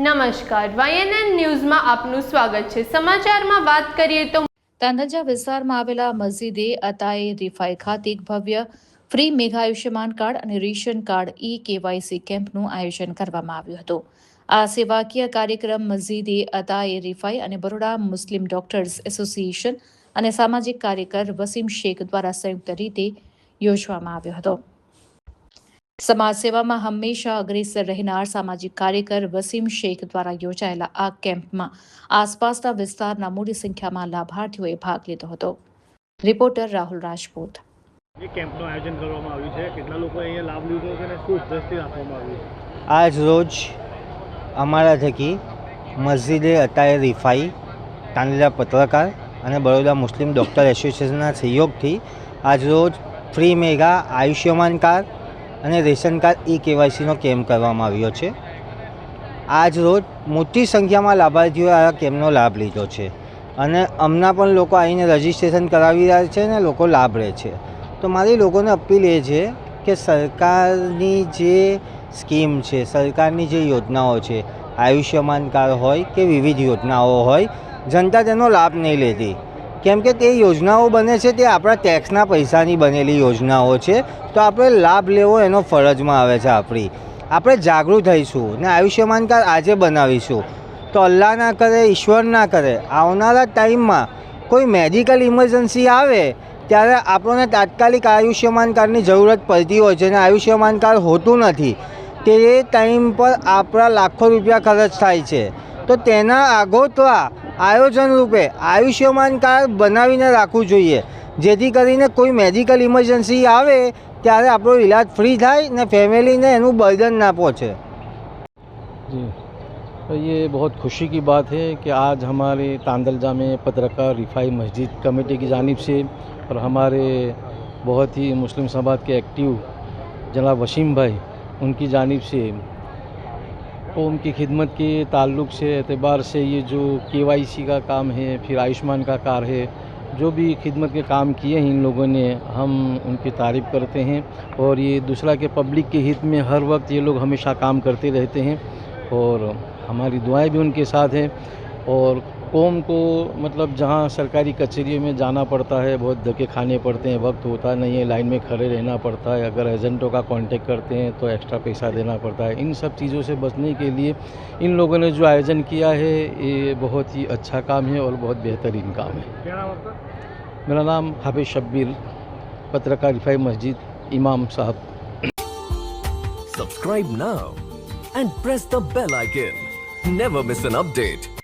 નમસ્કાર, YNN ન્યૂઝમાં આપનું સ્વાગત છે। સમાચારમાં વાત કરીએ તો તાંદલજા વિસ્તારમાં આવેલા મસ્જિદે અતાએ રિફાઈ ખાતે એક ભવ્ય ફ્રી મેગા આયુષ્યમાન કાર્ડ અને રેશન કાર્ડ KYC કેમ્પનું આયોજન કરવામાં આવ્યું હતું। આ સેવાકીય કાર્યક્રમ મસ્જિદે અતાએ રિફાઈ અને બરોડા મુસ્લિમ ડોક્ટર્સ એસોસિએશન અને સામાજિક કાર્યકર વસીમ શેખ દ્વારા સંયુક્ત રીતે યોજવામાં આવ્યો હતો। સમાજ સેવામાં હંમેશા અગ્રેસર રહેનાર સામાજિક કાર્યકર વસીમ શેખ દ્વારા યોજાયેલા આ કેમ્પમાં આસપાસના વિસ્તારના મોટી સંખ્યામાં લાભાર્થીઓએ ભાગ લીધો હતો। રિપોર્ટર રાહુલ રાજપૂત। જે કેમ્પનું આયોજન કરવામાં આવ્યું છે, કેટલા લોકો અહીંયા લાભ લીધો છે અને શું ઉદ્દેશથી આપવામાં આવ્યું છે? આજ રોજ અમારા થકી મસ્જિદે અતાએ રિફાઈ, તાંદલજા પત્રકાર અને બરોડા મુસ્લિમ ડૉક્ટર એસોસિએશનના સહયોગથી આજરોજ ફ્રી મેગા આયુષ્યમાન કાર્ડ અને રેશન કાર્ડ KYCનો કેમ્પ કરવામાં આવ્યો છે। આજ રોજ મોટી સંખ્યામાં લાભાર્થીઓએ આ કેમ્પનો લાભ લીધો છે અને હમણાં પણ લોકો આવીને રજિસ્ટ્રેશન કરાવી રહ્યા છે અને લોકો લાભ લે છે। તો મારી લોકોને અપીલ એ છે કે સરકારની જે સ્કીમ છે, સરકારની જે યોજનાઓ છે, આયુષ્યમાન કાર્ડ હોય કે વિવિધ યોજનાઓ હોય, જનતા તેનો લાભ નહીં લેતી, કેમ કે તે યોજનાઓ બને છે તે આપણા ટેક્સના પૈસાની બનેલી યોજનાઓ છે। તો આપણે લાભ લેવો એનો ફરજમાં આવે છે। આપણે જાગૃત થઈશું ને આયુષ્યમાન કાર્ડ આજે બનાવીશું તો અલ્લાહ ના કરે, ઈશ્વર ના કરે, આવનારા ટાઈમમાં કોઈ મેડિકલ ઇમરજન્સી આવે ત્યારે આપણને તાત્કાલિક આયુષ્યમાન કાર્ડની જરૂરત પડતી હોય છે અને આયુષ્યમાન કાર્ડ હોતું નથી। તે ટાઈમ પર આપણા લાખો રૂપિયા ખર્ચ થાય છે। તો તેના આગોતરા આયોજન રૂપે આયુષ્યમાન કાર્ડ બનાવીને રાખવું જોઈએ, જેથી કરીને કોઈ મેડિકલ ઇમરજન્સી આવે ત્યારે આપણો ઇલાજ ફ્રી થાય ને ફેમિલીને એનું બર્ડન ના પહોંચે। जी, तो ये बहुत खुशी की बात है कि आज हमारे तांदलजा में पत्रकार रिफाई मस्जिद कमेटी की जानिब से और हमारे बहुत ही मुस्लिम समाज के एक्टिव जनाब वसीम भाई उनकी जानिब से तो उनकी खिदमत के ताल्लुक़ से एतबार से ये जो KYC का काम है, फिर आयुष्मान का कार्ड है, जो भी खिदमत के काम किए हैं इन लोगों ने, हम उनकी तारीफ़ करते हैं। और ये दूसरा के पब्लिक के हित में हर वक्त ये लोग हमेशा काम करते रहते हैं और हमारी दुआएं भी उनके साथ हैं। और कौम को मतलब जहाँ सरकारी कचहरियों में जाना पड़ता है, बहुत धक्के खाने पड़ते हैं, वक्त होता नहीं है, लाइन में खड़े रहना पड़ता है, अगर एजेंटों का कांटेक्ट करते हैं तो एक्स्ट्रा पैसा देना पड़ता है। इन सब चीज़ों से बचने के लिए इन लोगों ने जो आयोजन किया है ये बहुत ही अच्छा काम है और बहुत बेहतरीन काम है। क्या नाम आपका? मेरा नाम हाफिज शब्बीर, पत्रकार रिफाई मस्जिद, इमाम साहब। Subscribe now and press the bell icon. Never miss an update.